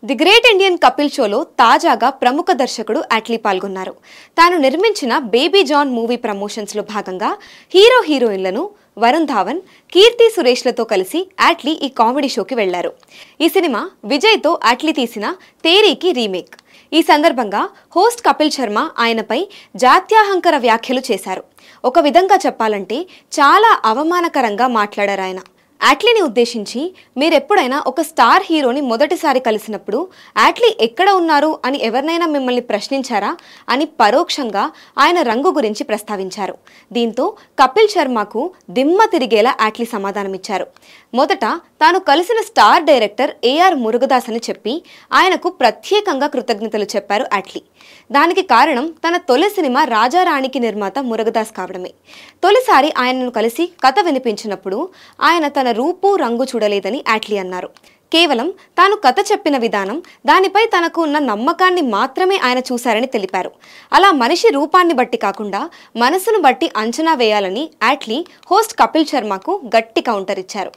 The great Indian Kapil షోలో తాజాగా ప్రముఖ దర్శకుడు అట్లీ పాల్గొన్నారు. తాను నిర్మించిన బేబీ జాన్ మూవీ ప్రమోషన్స్లో భాగంగా హీరో హీరోయిన్లను వరుణ్ ధావన్, కీర్తి సురేష్లతో కలిసి అట్లీ ఈ కామెడీ షోకి వెళ్లారు. ఈ సినిమా విజయ్తో అట్లీ తీసిన తేరీకి రీమేక్. ఈ సందర్భంగా హోస్ట్ కపిల్ శర్మ ఆయనపై జాత్యాహంకర వ్యాఖ్యలు చేశారు. ఒక విధంగా చెప్పాలంటే చాలా అవమానకరంగా మాట్లాడారు ఆయన. అట్లీని ఉద్దేశించి మీరెప్పుడైనా ఒక స్టార్ హీరోని మొదటిసారి కలిసినప్పుడు అట్లీ ఎక్కడ ఉన్నారు అని ఎవరినైనా మిమ్మల్ని ప్రశ్నించారా అని పరోక్షంగా ఆయన రంగు గురించి ప్రస్తావించారు. దీంతో కపిల్ శర్మకు దిమ్మ తిరిగేలా అట్లీ సమాధానమిచ్చారు. మొదట తాను కలిసిన స్టార్ డైరెక్టర్ ఏఆర్ మురుగదాస్ అని చెప్పి ఆయనకు ప్రత్యేకంగా కృతజ్ఞతలు చెప్పారు అట్లీ. దానికి కారణం తన తొలి సినిమా రాజారాణికి నిర్మాత మురుగదాస్ కావడమే. తొలిసారి ఆయనను కలిసి కథ వినిపించినప్పుడు ఆయన తన రూపు రంగు చూడలేదని అట్లీ అన్నారు. కేవలం తాను కథ చెప్పిన విధానం, దానిపై తనకు ఉన్న నమ్మకాన్ని మాత్రమే ఆయన చూశారని తెలిపారు. అలా మనిషి రూపాన్ని బట్టి కాకుండా మనసును బట్టి అంచనా వేయాలని అట్లీ హోస్ట్ కపిల్ శర్మకు గట్టి కౌంటర్ ఇచ్చారు.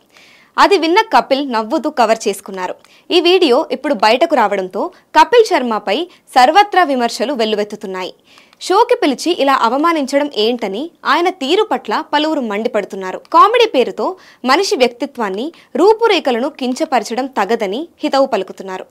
అది విన్న కపిల్ నవ్వుతూ కవర్ చేసుకున్నారు. ఈ వీడియో ఇప్పుడు బయటకు రావడంతో కపిల్ శర్మపై సర్వత్రా విమర్శలు వెల్లువెత్తుతున్నాయి. షోకి పిలిచి ఇలా అవమానించడం ఏంటని ఆయన తీరు పట్ల పలువురు మండిపడుతున్నారు. కామెడీ పేరుతో మనిషి వ్యక్తిత్వాన్ని, రూపురేఖలను కించపరచడం తగదని హితవు పలుకుతున్నారు.